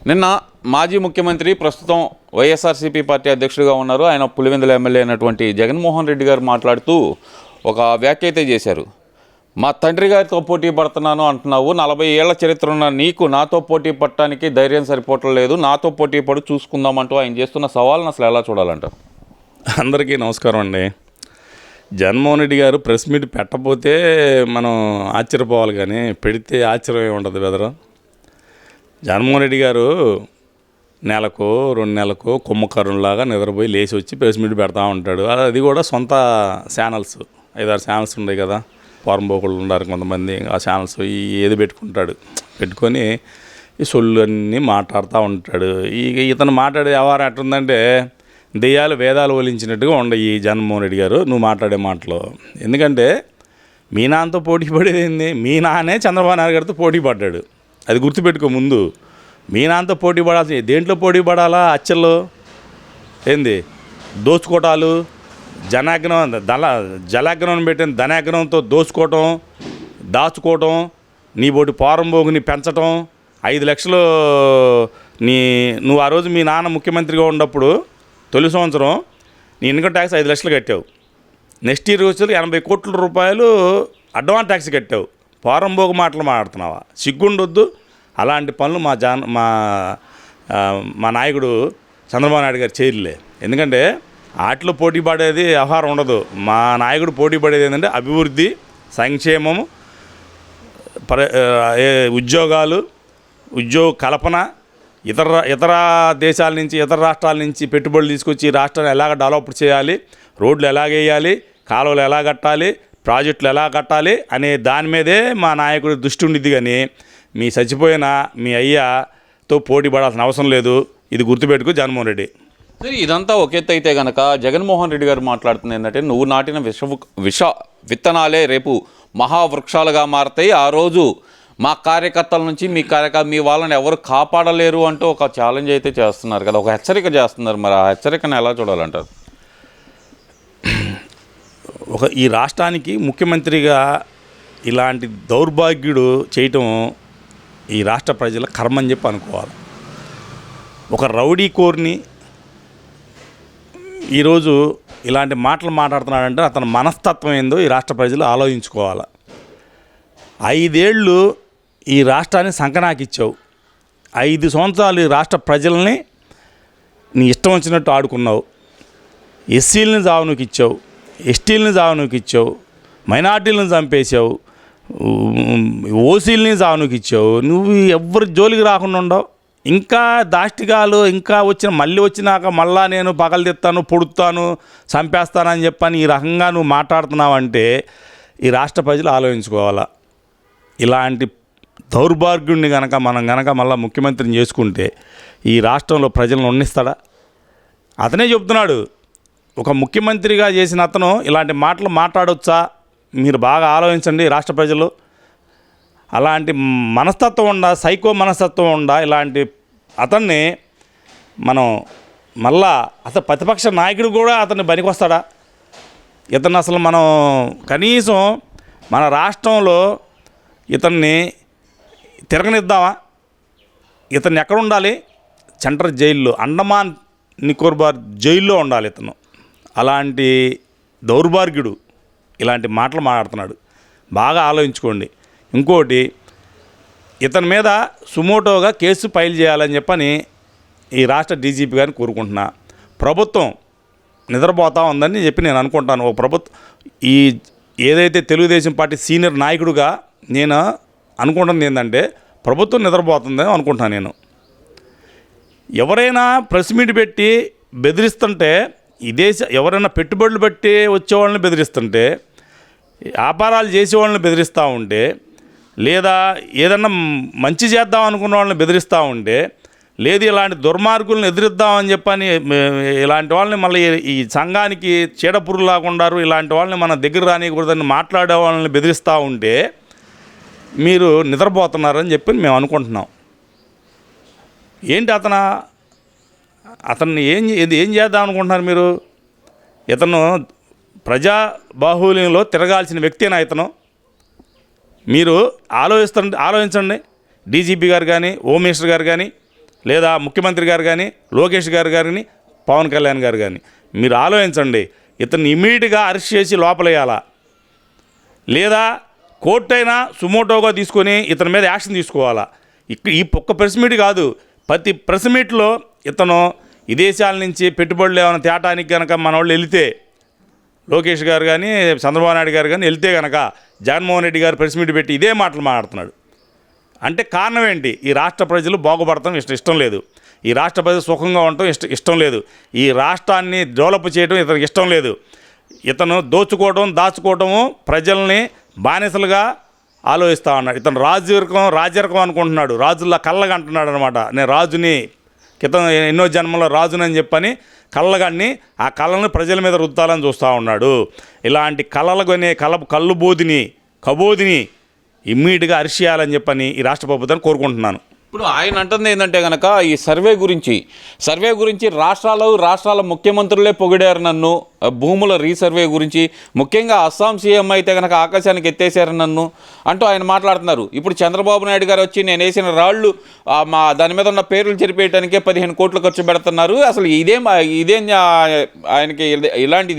నిన్న మాజీ ముఖ్యమంత్రి ప్రస్తుతం వైఎస్ఆర్సీపీ పార్టీ అధ్యక్షుడిగా ఉన్నారు. ఆయన పులివెందుల ఎమ్మెల్యే అయినటువంటి జగన్మోహన్ రెడ్డి గారు మాట్లాడుతూ ఒక వ్యాఖ్య అయితే చేశారు. మా తండ్రి గారితో పోటీ పడుతున్నాను అంటున్నావు, 40 ఏళ్ల చరిత్ర ఉన్న నీకు నాతో పోటీ పడటానికి ధైర్యం సరిపోవట్లేదు, నాతో పోటీ పడి చూసుకుందామంటూ ఆయన చేస్తున్న సవాల్ని అసలు ఎలా చూడాలంటారు? అందరికీ నమస్కారం అండి. జగన్మోహన్ రెడ్డి గారు ప్రెస్ మీట్ పెట్టకపోతే మనం ఆశ్చర్యపోవాలి, కానీ పెడితే ఆశ్చర్యం ఉండదు బెదరు. జగన్మోహన్ రెడ్డి గారు నెలకు 2 నెలలకు కుంభకరుణలాగా నిద్రపోయి లేచి వచ్చి ప్రెస్ మీట్ పెడతా ఉంటాడు. అది కూడా సొంత ఛానల్స్ 5-6 ఛానల్స్ ఉన్నాయి కదా, పోరంబోకులు ఉన్నారు కొంతమంది. ఆ ఛానల్స్ ఏది పెట్టుకొని ఈ సొల్లు అన్నీ మాట్లాడుతూ ఉంటాడు. ఇతను మాట్లాడే వ్యవహారం ఎట్టుందంటే దెయ్యాలు వేదాలు ఒలించినట్టుగా ఉండవు ఈ జగన్మోహన్ రెడ్డి గారు నువ్వు మాట్లాడే మాటలు. ఎందుకంటే మీ నాన్నతో పోటీ పడేది ఏంది? మీ నాన్నే చంద్రబాబు నాయుడు గారితో పోటీ పడ్డాడు. అది గుర్తుపెట్టుకో. ముందు మీ నాన్నతో పోటీ పడాల్సి దేంట్లో పోటీ పడాలా? అచ్చల్లో ఏంది దోచుకోవటాలు, జలాగ్నం పెట్టిన ధనాగ్నంతో దోచుకోవటం, దాచుకోవటం, నీ బోటి పోరంబోగుని పెంచటం. 5 లక్షలు నువ్వు ఆ రోజు మీ నాన్న ముఖ్యమంత్రిగా ఉన్నప్పుడు తొలి సంవత్సరం నీ ఇన్కమ్ ట్యాక్స్ 5 లక్షలు కట్టావు. నెక్స్ట్ ఇయర్ వచ్చి 80 కోట్ల రూపాయలు అడ్వాన్స్ ట్యాక్స్ కట్టావు. పోరంబోగు మాటలు మాట్లాడుతున్నావా? సిగ్గుండొద్దు. అలాంటి పనులు మా నాయకుడు చంద్రబాబు నాయుడు గారు చేయలే. ఎందుకంటే వాటిలో పోటీ పడేది వ్యవహారం ఉండదు. మా నాయకుడు పోటీ పడేది ఏంటంటే అభివృద్ధి, సంక్షేమము, ఉద్యోగాలు, ఉద్యోగ కల్పన, ఇతర దేశాల నుంచి, ఇతర రాష్ట్రాల నుంచి పెట్టుబడులు తీసుకొచ్చి రాష్ట్రాన్ని ఎలాగ డెవలప్ చేయాలి, రోడ్లు ఎలాగ వేయాలి, కాలువలు ఎలా కట్టాలి, ప్రాజెక్టులు ఎలా కట్టాలి అనే దాని మీదే మా నాయకుడు దృష్టి ఉండిద్ది. కానీ మీ చచ్చిపోయిన మీ అయ్యతో పోటీ పడాల్సిన అవసరం లేదు. ఇది గుర్తుపెట్టుకో జగన్మోహన్ రెడ్డి. సరే, ఇదంతా ఒక ఎత్తు అయితే కనుక జగన్మోహన్ రెడ్డి గారు మాట్లాడుతుంది ఏంటంటే నువ్వు నాటిన విష విత్తనాలే రేపు మహావృక్షాలుగా మారతాయి. ఆ రోజు మా కార్యకర్తల నుంచి మీ వాళ్ళని ఎవరు కాపాడలేరు అంటూ ఒక ఛాలెంజ్ అయితే చేస్తున్నారు కదా, ఒక హెచ్చరిక చేస్తున్నారు. మరి ఆ హెచ్చరికను ఎలా చూడాలంటారు? ఈ రాష్ట్రానికి ముఖ్యమంత్రిగా ఇలాంటి దౌర్భాగ్యుడు చేయటం ఈ రాష్ట్ర ప్రజల కర్మ అని చెప్పి అనుకోవాలి. ఒక రౌడీ కోర్ని ఈరోజు ఇలాంటి మాటలు మాట్లాడుతున్నాడంటే అతని మనస్తత్వం ఏందో ఈ రాష్ట్ర ప్రజలు ఆలోచించుకోవాలి. 5 ఏళ్ళు ఈ రాష్ట్రాన్ని సంకనాకిచ్చావు. 5 సంవత్సరాలు ఈ రాష్ట్ర ప్రజల్ని నీ ఇష్టం వచ్చినట్టు ఆడుకున్నావు. ఎస్సీలని జావనుకి ఇచ్చావు, ఎస్టీలని జావనుకి ఇచ్చావు, మైనార్టీలను చంపేశావు, ఓసీలని జావనుకి ఇచ్చావు. నువ్వు ఎవరి జోలికి రాకుండా ఉండవు. ఇంకా దాష్టికాలు ఇంకా మళ్ళీ వచ్చినాక మళ్ళా నేను పగలదిస్తాను, పొడుస్తాను, చంపేస్తానని చెప్పని ఈ రకంగా నువ్వు మాట్లాడుతున్నావంటే ఈ రాష్ట్ర ప్రజలు ఆలోచించుకోవాలా. ఇలాంటి దౌర్భాగ్యుడిని మనం మళ్ళీ ముఖ్యమంత్రిని చేసుకుంటే ఈ రాష్ట్రంలో ప్రజలను ఉన్నిస్తాడా? అతనే చెప్తున్నాడు. ఒక ముఖ్యమంత్రిగా చేసిన అతను ఇలాంటి మాటలు మాట్లాడవచ్చా? మీరు బాగా ఆలోచించండి రాష్ట్ర ప్రజలు. అలాంటి మనస్తత్వం ఉండా, సైకో మనస్తత్వం ఉండా ఇలాంటి అతన్ని మనం మళ్ళా అసలు ప్రతిపక్ష నాయకుడు కూడా అతన్ని పనికొస్తాడా? ఇతను అసలు మనం కనీసం మన రాష్ట్రంలో ఇతన్ని తిరగనిద్దామా? ఇతన్ని ఎక్కడ ఉండాలి? సెంట్రల్ జైల్లో, అండమాన్ నికోబార్ జైల్లో ఉండాలి ఇతను. అలాంటి దౌర్భాగ్యుడు ఇలాంటి మాటలు మాట్లాడుతున్నాడు. బాగా ఆలోచించుకోండి. ఇంకోటి, ఇతని మీద సుమోటోగా కేసు ఫైల్ చేయాలని చెప్పని ఈ రాష్ట్ర డీజీపీ గారిని కోరుకుంటున్నా. ప్రభుత్వం నిద్రపోతూ ఉందని చెప్పి నేను అనుకుంటాను. ఏదైతే తెలుగుదేశం పార్టీ సీనియర్ నాయకుడిగా నేను అనుకుంటుంది ఏంటంటే ప్రభుత్వం నిద్రపోతుందని అనుకుంటున్నాను నేను. ఎవరైనా ప్రెస్ మీట్ పెట్టి బెదిరిస్తుంటే, ఎవరైనా పెట్టుబడులు పెట్టి వచ్చేవాళ్ళని బెదిరిస్తుంటే, వ్యాపారాలు చేసేవాళ్ళని బెదిరిస్తూ ఉంటే, లేదా ఏదన్నా మంచి చేద్దాం అనుకున్న వాళ్ళని బెదిరిస్తూ ఉంటే, లేదు ఇలాంటి దుర్మార్గులను ఎదిరిద్దామని చెప్పని ఇలాంటి వాళ్ళని మళ్ళీ ఈ సంఘానికి చీడపురుగు లాగుండారు, ఇలాంటి వాళ్ళని మన దగ్గర రానికూడదని మాట్లాడే వాళ్ళని బెదిరిస్తూ ఉంటే మీరు నిద్రపోతున్నారని చెప్పి మేము అనుకుంటున్నాం. ఏంటి అతన్ని ఏం చేద్దాం అనుకుంటున్నారు మీరు? ఇతను ప్రజా బాహుళ్యంలో తిరగాల్సిన వ్యక్తేనా ఇతను? మీరు ఆలోచించండి. డీజీపీ గారు కానీ, హోమ్ మినిస్టర్ గారు కానీ, లేదా ముఖ్యమంత్రి గారు కానీ, లోకేష్ గారు కానీ, పవన్ కళ్యాణ్ గారు కానీ, మీరు ఆలోచించండి. ఇతన్ని ఇమీడియట్గా అరెస్ట్ చేసి లోపలేయాలా, లేదా కోర్టు అయినా సుమోటోగా తీసుకొని ఇతని మీద యాక్షన్ తీసుకోవాలా. ఈ ఒక్క ప్రెస్ మీట్ కాదు, ప్రతి ప్రెస్ మీట్లో ఇతను విదేశాల నుంచి పెట్టుబడులు ఏమైనా తేటానికి కనుక మన వాళ్ళు వెళితే, లోకేష్ గారు కానీ, చంద్రబాబు నాయుడు గారు కానీ వెళ్తే కనుక జగన్మోహన్ రెడ్డి గారు ప్రెస్ మీట్ పెట్టి ఇదే మాటలు మాట్లాడుతున్నాడు. అంటే కారణం ఏంటి? ఈ రాష్ట్ర ప్రజలు బాగుపడటం ఇష్టం లేదు, ఈ రాష్ట్ర ప్రజలు సుఖంగా ఉండటం ఇష్టం లేదు, ఈ రాష్ట్రాన్ని డెవలప్ చేయడం ఇతనికి ఇష్టం లేదు. ఇతను దాచుకోవటము, ప్రజల్ని బానిసలుగా ఆలోచిస్తూ ఉన్నాడు. ఇతను రాజరికం అనుకుంటున్నాడు, రాజుల్లా కళ్ళగా అంటున్నాడు అనమాట. నేను రాజుని, క్రితం ఎన్నో జన్మలో రాజునని చెప్పని కళ్ళగాన్ని ఆ కళ్ళని ప్రజల మీద రుద్దాలని చూస్తూ ఉన్నాడు. ఇలాంటి కళ్ళలనే కబోదిని ఇమ్మీడియట్గా అరెస్ట్ చేయాలని చెప్పని ఈ రాష్ట్ర ప్రభుత్వాన్ని కోరుకుంటున్నాను. ఇప్పుడు ఆయన అంటుంది ఏంటంటే కనుక ఈ సర్వే గురించి రాష్ట్రాల ముఖ్యమంత్రులే పొగిడారు నన్ను, భూముల రీసర్వే గురించి, ముఖ్యంగా అస్సాం సీఎం అయితే కనుక ఆకాశానికి ఎత్తేసారు నన్ను అంటూ ఆయన మాట్లాడుతున్నారు. ఇప్పుడు చంద్రబాబు నాయుడు గారు వచ్చి నేను వేసిన రాళ్ళు దాని మీద ఉన్న పేర్లు చెరిపేయడానికే 15 కోట్లు ఖర్చు పెడుతున్నారు, అసలు ఇదేం ఆయనకి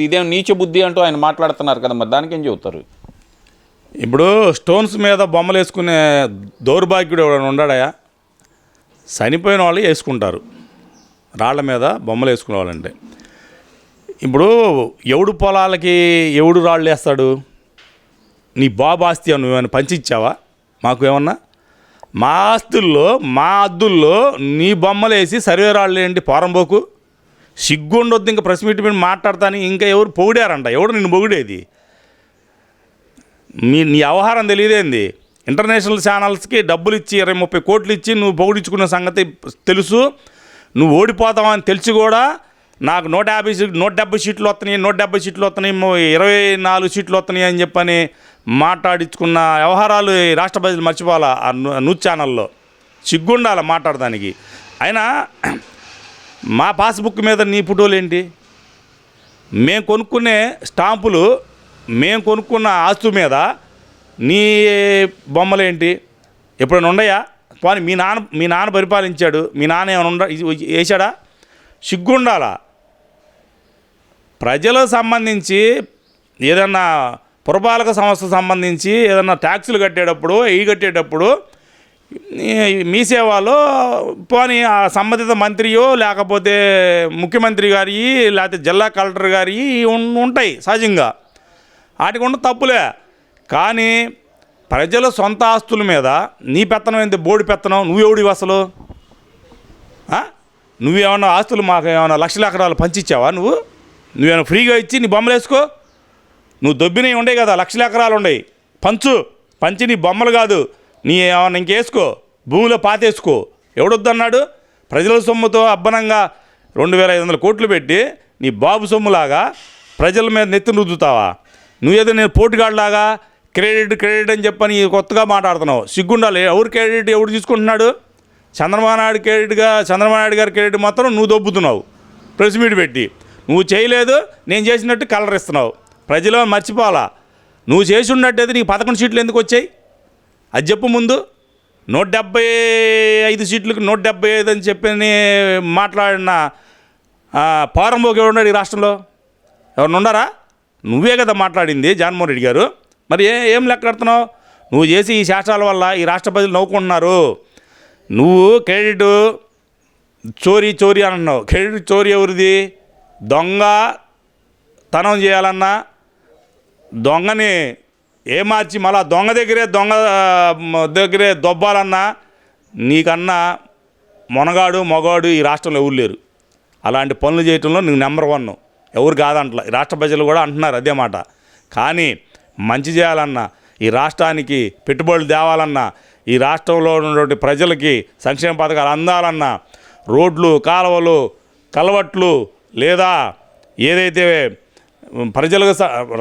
ఇదేం నీచ బుద్ధి అంటూ ఆయన మాట్లాడుతున్నారు కదా, మరి దానికేం చెబుతారు? ఇప్పుడు స్టోన్స్ మీద బొమ్మలు వేసుకునే దౌర్భాగ్యుడు ఎవరైనా ఉన్నాడా? చనిపోయిన వాళ్ళు వేసుకుంటారు రాళ్ల మీద బొమ్మలు వేసుకునే వాళ్ళంటే. ఇప్పుడు ఎవడు పొలాలకి ఎవడు రాళ్ళు వేస్తాడు? నీ బాబు ఆస్తి నువ్వేమైనా పంచిచ్చావా మాకు ఏమన్నా? మా ఆస్తుల్లో, మా అద్దుల్లో నీ బొమ్మలు వేసి సర్వే రాళ్ళు ఏంటి పోరంబోకు? సిగ్గుండొద్దు ఇంకా ప్రెస్ మీట్ మీద మాట్లాడతాను. ఇంకా ఎవరు పొగిడారంట? ఎవడు నిన్ను పొగిడేది? నీ వ్యవహారం తెలియదేంది? ఇంటర్నేషనల్ ఛానల్స్కి డబ్బులు ఇచ్చి 20-30 కోట్లు ఇచ్చి నువ్వు పొగిడించుకున్న సంగతి తెలుసు. నువ్వు ఓడిపోతావని తెలిసి కూడా నాకు 170 సీట్లు వస్తున్నాయి, 170 సీట్లు వస్తున్నాయి, 24 సీట్లు వస్తున్నాయి అని చెప్పని మాట్లాడించుకున్న వ్యవహారాలు ఈ రాష్ట్ర ప్రజలు మర్చిపోవాలా. ఆ న్యూస్ ఛానల్లో సిగ్గుండాల మాట్లాడడానికి. అయినా మా పాస్బుక్ మీద నీ ఫోటోలు ఏంటి? మేము కొనుక్కునే స్టాంపులు, మేము కొనుక్కున్న ఆస్తు మీద నీ బొమ్మలేంటి? ఎప్పుడైనా ఉండయా? పోనీ మీ నాన్న పరిపాలించాడు, మీ నాన్న ఏమైనా వేసాడా? సిగ్గుండాలా. ప్రజలకు సంబంధించి ఏదన్నా పురపాలక సంస్థకు సంబంధించి ఏదన్నా ట్యాక్సులు కట్టేటప్పుడు మీ సేవలో పోనీ ఆ సంబంధిత మంత్రియో లేకపోతే ముఖ్యమంత్రి గారి లేకపోతే జిల్లా కలెక్టర్ గారి ఉంటాయి సహజంగా, వాటికి ఉన్న తప్పులే. కానీ ప్రజల సొంత ఆస్తుల మీద నీ పెత్తనం ఏంటి? బోర్డు పెత్తనం. నువ్వెవడివి అసలు? నువ్వేమన్నా ఆస్తులు మాకు ఏమైనా లక్షల ఎకరాలు పంచిచ్చావా? నువ్వేమైనా ఫ్రీగా ఇచ్చి నీ బొమ్మలు వేసుకో. నువ్వు దొబ్బినవి ఉండే కదా, లక్షల ఎకరాలు ఉండయి, పంచి నీ బొమ్మలు కాదు, నీ ఏమన్నా ఇంకేసుకో, భూమిలో పాతేసుకో. ఎవడొద్దన్నాడు? ప్రజల సొమ్ముతో అబ్బనంగా 2500 కోట్లు పెట్టి నీ బాబు సొమ్ములాగా ప్రజల మీద నెత్తిని రుద్దుతావా? నువ్వేదో నేను పోటుగాడిలాగా క్రెడిట్ అని చెప్పని కొత్తగా మాట్లాడుతున్నావు. సిగ్గుండాలి. ఎవరు క్రెడిట్ ఎవడు తీసుకుంటున్నాడు? చంద్రబాబు నాయుడు గారి క్రెడిట్ మాత్రం నువ్వు దొబ్బుతున్నావు ప్రెస్ మీట్ పెట్టి. నువ్వు చేయలేదు, నేను చేసినట్టు కలర్ ఇస్తున్నావు. ప్రజలు మర్చిపోవాలా. నువ్వు చేసి ఉన్నట్టయితే నీకు 11 సీట్లు ఎందుకు వచ్చాయి? అది చెప్పు ముందు. 175 సీట్లకు 175 అని చెప్పని మాట్లాడిన పారంబోకి ఎవరున్నాడు ఈ రాష్ట్రంలో? ఎవరిని ఉన్నారా? నువ్వే కదా మాట్లాడింది జగన్మోహన్ రెడ్డి గారు. మరి ఏం లెక్కడుతున్నావు? నువ్వు చేసి ఈ శాస్త్రాల వల్ల ఈ రాష్ట్ర ప్రజలు నవ్వుకుంటున్నారు. నువ్వు క్రెడిట్ చోరీ అంటున్నావు. క్రెడిట్ చోరీ ఎవరిది? దొంగతనం చేయాలన్నా, దొంగని ఏమార్చి మళ్ళా దొంగ దగ్గరే దొబ్బాలన్నా నీకన్నా మొగాడు ఈ రాష్ట్రంలో ఎవరు లేరు. అలాంటి పనులు చేయటంలో నువ్వు నెంబర్ 1. ఎవరు కాదంటలా. ఈ రాష్ట్ర ప్రజలు కూడా అంటున్నారు అదే మాట. కానీ మంచి చేయాలన్నా, ఈ రాష్ట్రానికి పెట్టుబడులు తేవాలన్నా, ఈ రాష్ట్రంలో ఉన్నటువంటి ప్రజలకి సంక్షేమ పథకాలు అందాలన్నా, రోడ్లు, కాలువలు, కలవట్లు, లేదా ఏదైతే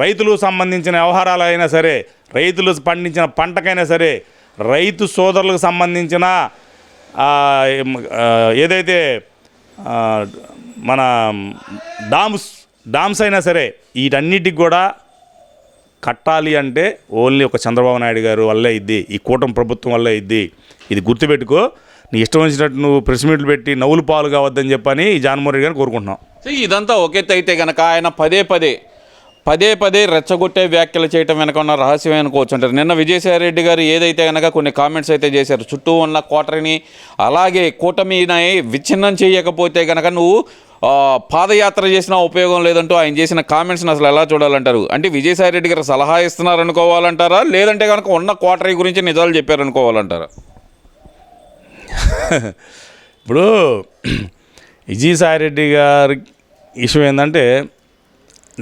రైతులకు సంబంధించిన వ్యవహారాలు అయినా సరే, రైతులు పండించిన పంటకైనా సరే, రైతు సోదరులకు సంబంధించిన ఏదైతే మన డామ్స్ అయినా సరే, వీటన్నిటికి కూడా కట్టాలి అంటే ఓన్లీ ఒక చంద్రబాబు నాయుడు గారు వల్లే ఇద్ది, ఈ కూటమి ప్రభుత్వం వల్లే ఇద్ది. ఇది గుర్తుపెట్టుకో. నీ ఇష్టం వచ్చినట్టు నువ్వు ప్రెస్ మీట్లు పెట్టి నవ్వులు పాలు కావద్దని చెప్పని ఈ జగన్మోహన్ రెడ్డి గారిని కోరుకుంటున్నాం. సో ఇదంతా ఒకెత్తి అయితే కనుక ఆయన పదే పదే రెచ్చగొట్టే వ్యాఖ్యలు చేయటం వెనక ఉన్న రహస్యం అనుకోవచ్చు అంటారు. నిన్న విజయసాయిరెడ్డి గారు ఏదైతే కనుక కొన్ని కామెంట్స్ అయితే చేశారు, చుట్టూ ఉన్న కోటరిని అలాగే కూటమిని విచ్ఛిన్నం చేయకపోతే కనుక నువ్వు పాదయాత్ర చేసినా ఉపయోగం లేదంటూ ఆయన చేసిన కామెంట్స్ని అసలు ఎలా చూడాలంటారు? అంటే విజయసాయిరెడ్డి గారు సలహా ఇస్తున్నారు అనుకోవాలంటారా, లేదంటే కనుక ఉన్న కోటరీ గురించి నిజాలు చెప్పారనుకోవాలంటారా? ఇప్పుడు విజయసాయిరెడ్డి గారి ఇష్యూ ఏంటంటే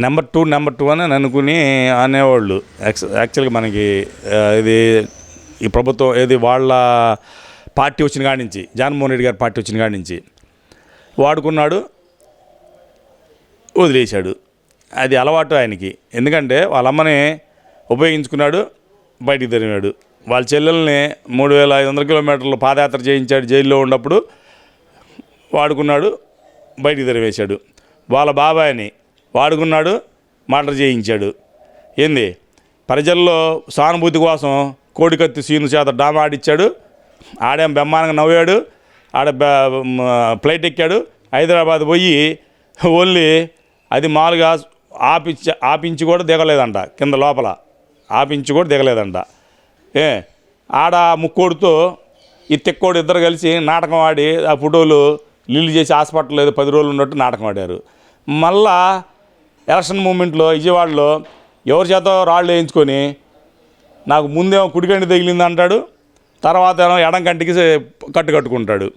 నెంబర్ టూ అని అనుకుని అనేవాళ్ళు. యాక్చువల్గా మనకి ఇది ఈ ప్రభుత్వం ఏది వాళ్ళ పార్టీ వచ్చిన కాడి నుంచి, జగన్మోహన్ రెడ్డి గారి పార్టీ వచ్చిన కాడి నుంచి వాడుకున్నాడు, వదిలేశాడు. అది అలవాటు ఆయనకి. ఎందుకంటే వాళ్ళ అమ్మని ఉపయోగించుకున్నాడు, బయటికి తరిమాడు. వాళ్ళ చెల్లెల్ని 3500 కిలోమీటర్లు పాదయాత్ర చేయించాడు జైల్లో ఉన్నప్పుడు, వాడుకున్నాడు, బయటికి తరివేశాడు. వాళ్ళ బాబాయిని వాడుకున్నాడు, మర్డర్ చేయించాడు. ఏంది ప్రజల్లో సానుభూతి కోసం కోడికత్తి సీను చేత డామా ఆడిచ్చాడు. ఆడేం బ్రహ్మాండంగా నవ్వాడు. ఫ్లైట్ ఎక్కాడు, హైదరాబాద్ పోయి ఓన్లీ అది మామూలుగా ఆపించి కూడా దిగలేదంట, కింద లోపల ఆపించి కూడా దిగలేదంట. ఆడ ముక్కోడితో ఈ తిక్కోడు ఇద్దరు కలిసి నాటకం ఆడి ఆ ఫోటోలు లీలు చేసి హాస్పిటల్ ఏదో 10 రోజులు ఉన్నట్టు నాటకం ఆడారు. మళ్ళా ఎలక్షన్ మూమెంట్లో విజయవాడలో ఎవరి చేత రాళ్ళు వేయించుకొని నాకు ముందేమో కుడికంటి తగిలింది అంటాడు, తర్వాత ఏమో ఎడం కంటికి కట్టుకుంటాడు.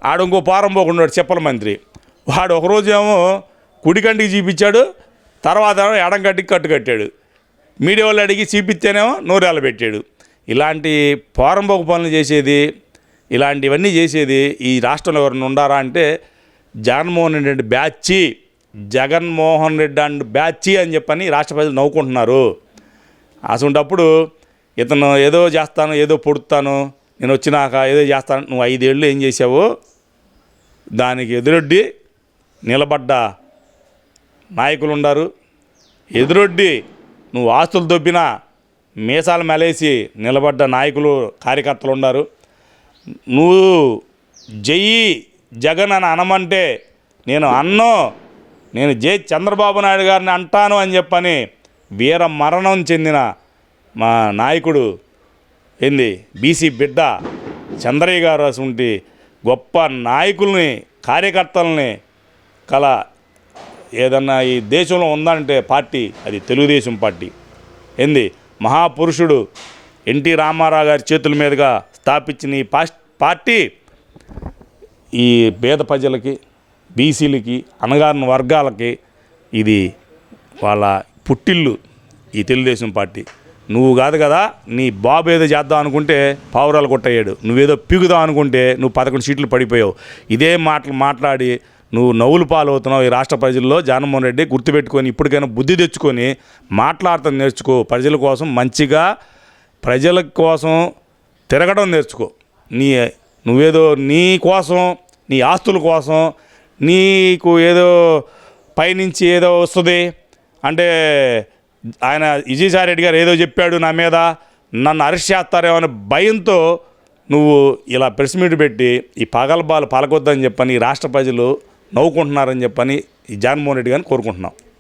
ఆడు ఇంకో పారం పోకుండా చెప్పల మంత్రి వాడు ఒకరోజు ఏమో కుడికంటికి చూపించాడు, తర్వాత ఏమో ఎడం కంటికి కట్టాడు. మీడియా వాళ్ళు అడిగి చూపిస్తేనేమో నోరేళ్ళ పెట్టాడు. ఇలాంటి పోరంబోకు పనులు చేసేది, ఇలాంటివన్నీ చేసేది ఈ రాష్ట్రంలో ఎవరైనా ఉండారా అంటే Jaganmohan Reddy batch, Jaganmohan Reddy and batch అని చెప్పని రాష్ట్ర ప్రజలు నవ్వుకుంటున్నారు. అసలుంటప్పుడు ఇతను ఏదో చేస్తాను, ఏదో పొడుతాను, నేను వచ్చినాక ఏదో చేస్తాను, నువ్వు 5 ఏళ్ళు ఏం చేసావు? దానికి ఎదురొడ్డి నిలబడ్డ నాయకులు ఉన్నారు. ఎదురొడ్డి నువ్వు ఆస్తులు దొబ్బినా మీసాలు మెలేసి నిలబడ్డ నాయకులు కార్యకర్తలు ఉన్నారు. నువ్వు జై జగన్ అని అనమంటే నేను జై చంద్రబాబు నాయుడు గారిని అంటాను అని చెప్పని వీర మరణం చెందిన మా నాయకుడు ఏంది బీసీ బిడ్డ చంద్రయ్య గారు అటువంటి గొప్ప నాయకుల్ని, కార్యకర్తల్ని కల ఏదన్నా ఈ దేశంలో ఉందంటే పార్టీ అది తెలుగుదేశం పార్టీ. ఏంది మహాపురుషుడు ఎన్టీ రామారావు గారి చేతుల మీదుగా స్థాపించిన ఈ పార్టీ ఈ పేద ప్రజలకి, బీసీలకి, అణగారిన వర్గాలకి ఇది వాళ్ళ పుట్టిల్లు ఈ తెలుగుదేశం పార్టీ. నువ్వు కాదు కదా, నీ బాబు ఏదో చేద్దాం అనుకుంటే పావురాలు కొట్టయ్యాడు, నువ్వేదో పీకుదాం అనుకుంటే నువ్వు 11 సీట్లు పడిపోయావు. ఇదే మాటలు మాట్లాడి నువ్వు నవ్వులు పాలవుతున్నావు ఈ రాష్ట్ర ప్రజల్లో. జగన్మోహన్ రెడ్డి గుర్తుపెట్టుకొని ఇప్పటికైనా బుద్ధి తెచ్చుకొని మాట్లాడటం నేర్చుకో. ప్రజల కోసం మంచిగా, ప్రజల కోసం తిరగడం నేర్చుకో. నువ్వేదో నీ కోసం, నీ ఆస్తుల కోసం, నీకు ఏదో పైనుంచి ఏదో వస్తుంది అంటే ఆయన విజయసాయిరెడ్డి గారు ఏదో చెప్పాడు నా మీద, నన్ను అరెస్ట్ చేస్తారేమో అనే భయంతో నువ్వు ఇలా ప్రెస్ మీట్ పెట్టి ఈ పగలబాలు పలకొద్దని చెప్పని రాష్ట్ర ప్రజలు నవ్వుకుంటున్నారని చెప్పని ఈ జగన్మోహన్ రెడ్డి గారిని కోరుకుంటున్నాం.